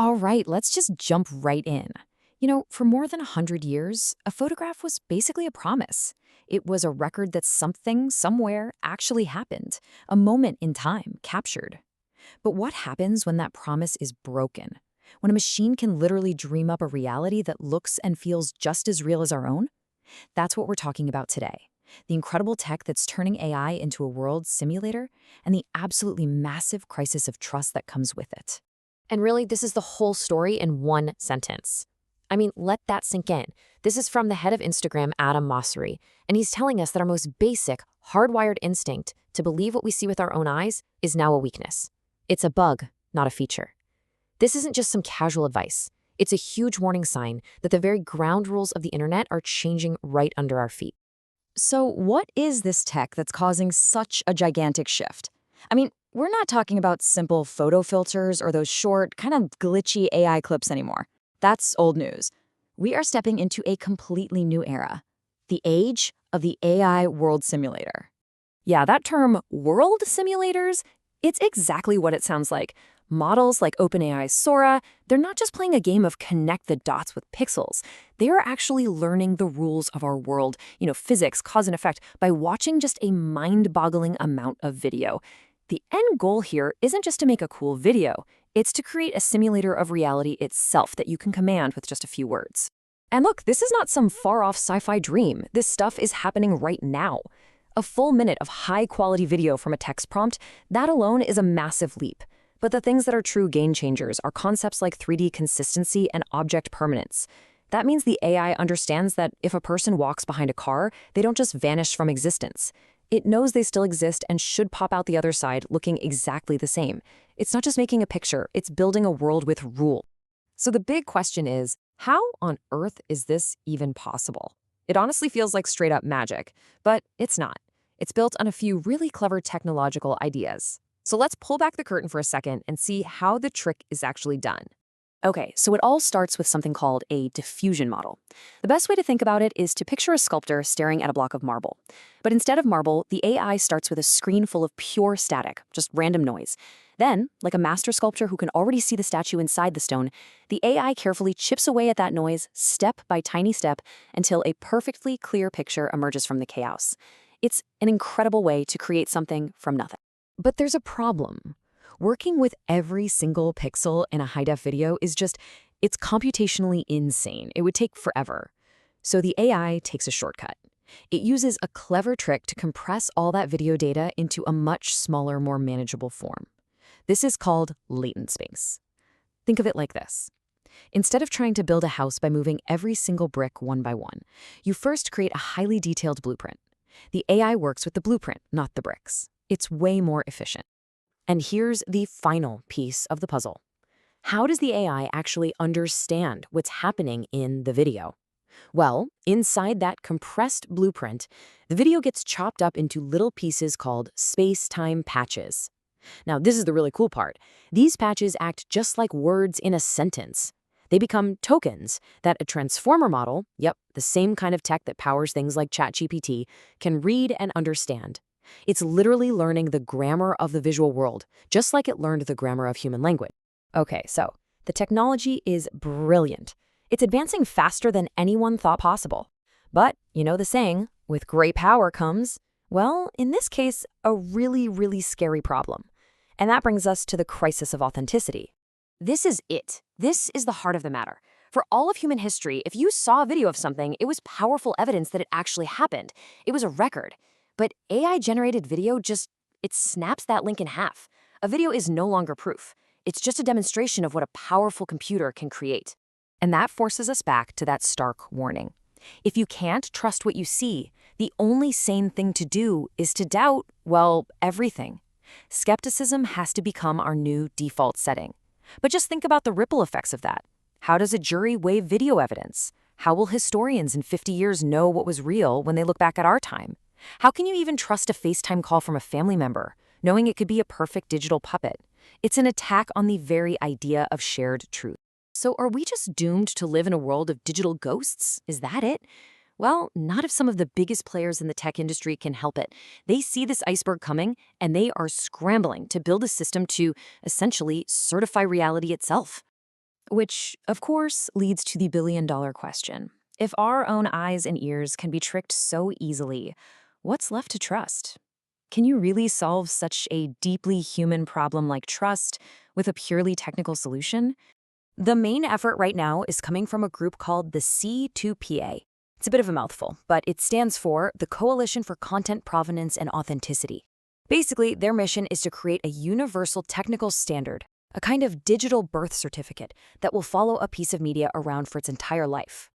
All right, let's just jump right in. For more than 100 years, a photograph was basically a promise. It was a record that something, somewhere, actually happened, a moment in time captured. But what happens when that promise is broken? When a machine can literally dream up a reality that looks and feels just as real as our own? That's what we're talking about today. The incredible tech that's turning AI into a world simulator and the absolutely massive crisis of trust that comes with it. And really, this is the whole story in one sentence. I mean, let that sink in. This is from the head of Instagram, Adam Mosseri, and he's telling us that our most basic, hardwired instinct to believe what we see with our own eyes is now a weakness. It's a bug, not a feature. This isn't just some casual advice. It's a huge warning sign that the very ground rules of the internet are changing right under our feet. So what is this tech that's causing such a gigantic shift? We're not talking about simple photo filters or those short, kind of glitchy AI clips anymore. That's old news. We are stepping into a completely new era, the age of the AI world simulator. Yeah, that term, world simulators, it's exactly what it sounds like. Models like OpenAI's Sora, they're not just playing a game of connect the dots with pixels. They are actually learning the rules of our world, physics, cause and effect, by watching just a mind-boggling amount of video. The end goal here isn't just to make a cool video. It's to create a simulator of reality itself that you can command with just a few words. And look, this is not some far-off sci-fi dream. This stuff is happening right now. A full minute of high-quality video from a text prompt, that alone is a massive leap. But the things that are true game changers are concepts like 3D consistency and object permanence. That means the AI understands that if a person walks behind a car, they don't just vanish from existence. It knows they still exist and should pop out the other side looking exactly the same. It's not just making a picture, it's building a world with rule. So the big question is, how on earth is this even possible? It honestly feels like straight up magic, but it's not. It's built on a few really clever technological ideas. So let's pull back the curtain for a second and see how the trick is actually done. Okay, so it all starts with something called a diffusion model. The best way to think about it is to picture a sculptor staring at a block of marble. But instead of marble, the AI starts with a screen full of pure static, just random noise. Then, like a master sculptor who can already see the statue inside the stone, the AI carefully chips away at that noise, step by tiny step, until a perfectly clear picture emerges from the chaos. It's an incredible way to create something from nothing. But there's a problem. Working with every single pixel in a high-def video it's computationally insane. It would take forever. So the AI takes a shortcut. It uses a clever trick to compress all that video data into a much smaller, more manageable form. This is called latent space. Think of it like this. Instead of trying to build a house by moving every single brick one by one, you first create a highly detailed blueprint. The AI works with the blueprint, not the bricks. It's way more efficient. And here's the final piece of the puzzle. How does the AI actually understand what's happening in the video? Well, inside that compressed blueprint, the video gets chopped up into little pieces called space-time patches. Now, this is the really cool part. These patches act just like words in a sentence. They become tokens that a transformer model, yep, the same kind of tech that powers things like ChatGPT, can read and understand. It's literally learning the grammar of the visual world, just like it learned the grammar of human language. Okay, so the technology is brilliant. It's advancing faster than anyone thought possible. But, you know the saying, with great power comes, well, in this case, a really, really scary problem. And that brings us to the crisis of authenticity. This is it. This is the heart of the matter. For all of human history, if you saw a video of something, it was powerful evidence that it actually happened. It was a record. But AI-generated video it snaps that link in half. A video is no longer proof. It's just a demonstration of what a powerful computer can create. And that forces us back to that stark warning. If you can't trust what you see, the only sane thing to do is to doubt, well, everything. Skepticism has to become our new default setting. But just think about the ripple effects of that. How does a jury weigh video evidence? How will historians in 50 years know what was real when they look back at our time? How can you even trust a FaceTime call from a family member, knowing it could be a perfect digital puppet? It's an attack on the very idea of shared truth. So are we just doomed to live in a world of digital ghosts? Is that it? Well, not if some of the biggest players in the tech industry can help it. They see this iceberg coming, and they are scrambling to build a system to essentially certify reality itself. Which, of course, leads to the billion-dollar question. If our own eyes and ears can be tricked so easily, what's left to trust? Can you really solve such a deeply human problem like trust with a purely technical solution? The main effort right now is coming from a group called the C2PA. It's a bit of a mouthful, but it stands for the Coalition for Content Provenance and Authenticity. Basically, their mission is to create a universal technical standard, a kind of digital birth certificate that will follow a piece of media around for its entire life.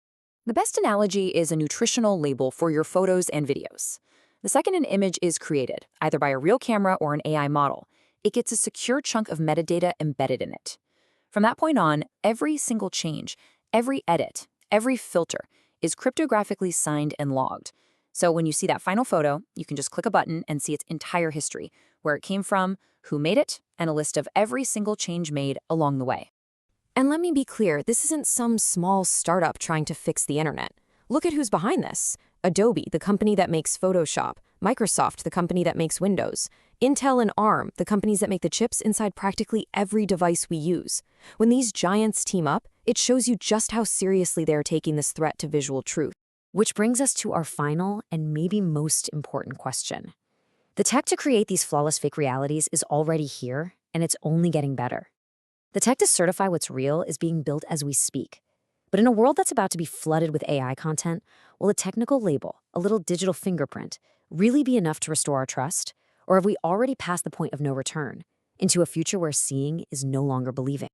The best analogy is a nutritional label for your photos and videos. The second an image is created, either by a real camera or an AI model, it gets a secure chunk of metadata embedded in it. From that point on, every single change, every edit, every filter is cryptographically signed and logged. So when you see that final photo, you can just click a button and see its entire history, where it came from, who made it, and a list of every single change made along the way. And let me be clear, this isn't some small startup trying to fix the internet. Look at who's behind this. Adobe, the company that makes Photoshop, Microsoft, the company that makes Windows, Intel and ARM, the companies that make the chips inside practically every device we use. When these giants team up, it shows you just how seriously they're taking this threat to visual truth. Which brings us to our final and maybe most important question. The tech to create these flawless fake realities is already here, and it's only getting better. The tech to certify what's real is being built as we speak. But in a world that's about to be flooded with AI content, will a technical label, a little digital fingerprint, really be enough to restore our trust? Or have we already passed the point of no return, into a future where seeing is no longer believing?